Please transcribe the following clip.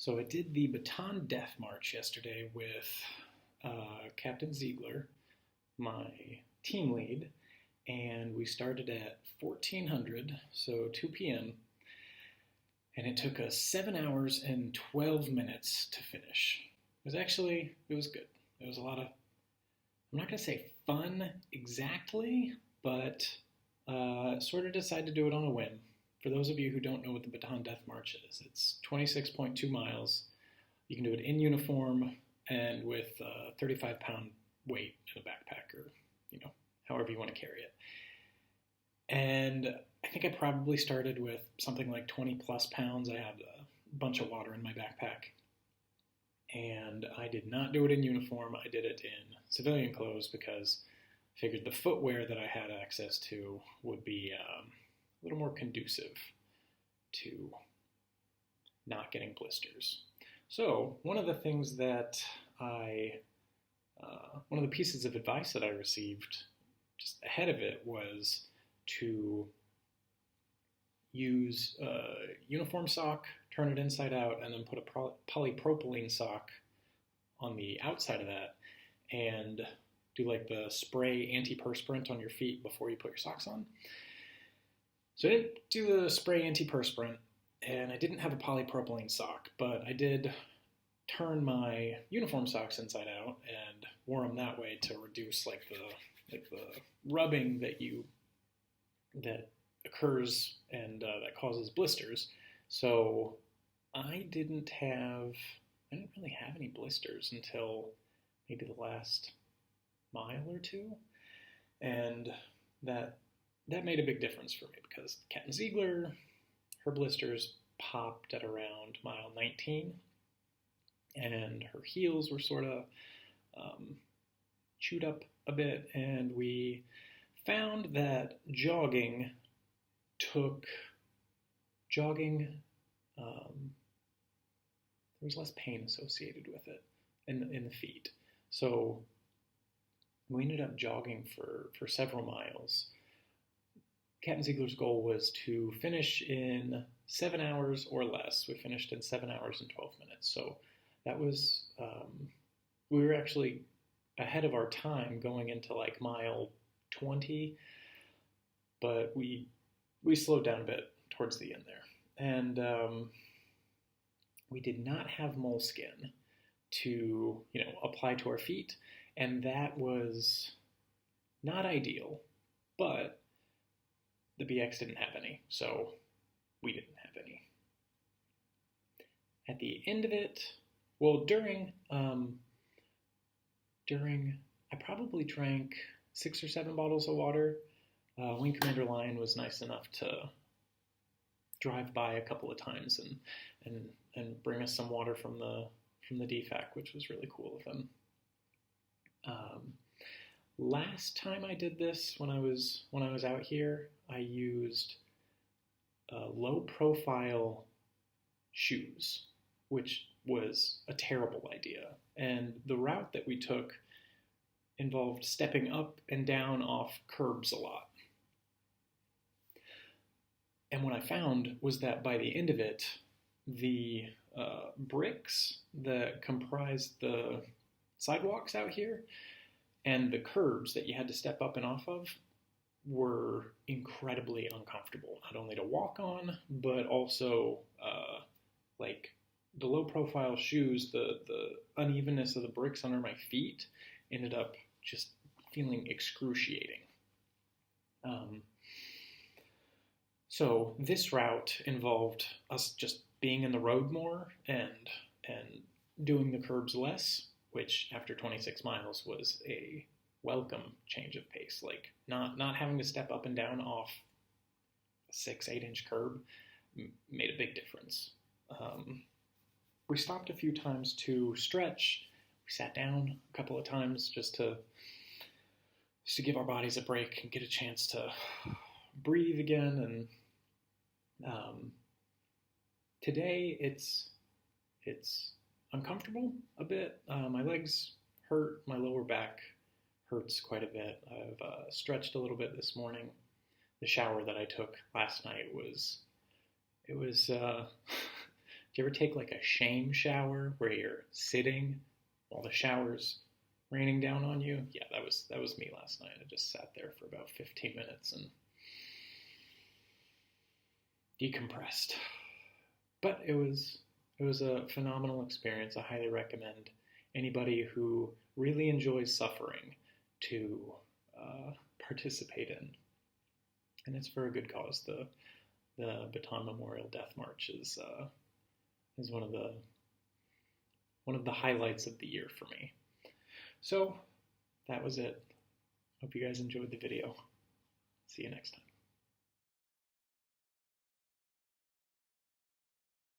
So I did the Bataan Death March yesterday with Captain Ziegler, my team lead, and we started at 1400, so 2 p.m., and it took us 7 hours and 12 minutes to finish. It was good. It was a lot of, I'm not going to say fun exactly, but sort of decided to do it on a whim. For those of you who don't know what the Bataan Death March is, it's 26.2 miles. You can do it in uniform and with a 35-pound weight in a backpack or, however you want to carry it. And I think I probably started with something like 20 plus pounds. I had a bunch of water in my backpack. And I did not do it in uniform. I did it in civilian clothes because I figured the footwear that I had access to would be a little more conducive to not getting blisters. So one of the things that one of the pieces of advice that I received just ahead of it was to use a uniform sock, turn it inside out, and then put a polypropylene sock on the outside of that and do like the spray antiperspirant on your feet before you put your socks on. So I didn't do the spray antiperspirant, and I didn't have a polypropylene sock, but I did turn my uniform socks inside out and wore them that way to reduce the rubbing that occurs and that causes blisters. So I didn't really have any blisters until maybe the last mile or two, and that made a big difference for me because Captain Ziegler, her blisters popped at around mile 19, and her heels were sort of chewed up a bit, and we found that jogging there was less pain associated with it in the feet. So we ended up jogging for several miles. Captain Ziegler's goal was to finish in 7 hours or less. We finished in 7 hours and 12 minutes. So that was, we were actually ahead of our time going into mile 20, but we slowed down a bit towards the end there. And we did not have moleskin to, apply to our feet, and that was not ideal, but the BX didn't have any, so we didn't have any. At the end of it, well, during, I probably drank 6 or 7 bottles of water. Wing Commander Lyon was nice enough to drive by a couple of times and bring us some water from the DFAC, which was really cool of him. Last time I did this, when I was out here, I used low profile shoes, which was a terrible idea. And the route that we took involved stepping up and down off curbs a lot. And what I found was that by the end of it, the bricks that comprised the sidewalks out here and the curbs that you had to step up and off of were incredibly uncomfortable, not only to walk on, but also the low profile shoes, the unevenness of the bricks under my feet ended up just feeling excruciating. So this route involved us just being in the road more and doing the curbs less, which after 26 miles was a welcome change of pace. Not having to step up and down off a 6-8 inch curb made a big difference. We stopped a few times to stretch. We sat down a couple of times just to give our bodies a break and get a chance to breathe again. And today it's uncomfortable a bit. My legs hurt. My lower back hurts quite a bit. I've stretched a little bit this morning. The shower that I took last night was Do you ever take like a shame shower where you're sitting while the shower's raining down on you? Yeah, that was me last night. I just sat there for about 15 minutes and decompressed. But it was a phenomenal experience. I highly recommend anybody who really enjoys suffering to participate in, and it's for a good cause. The Bataan Memorial Death March is one of the highlights of the year for me. So that was it. Hope you guys enjoyed the video. See you next time.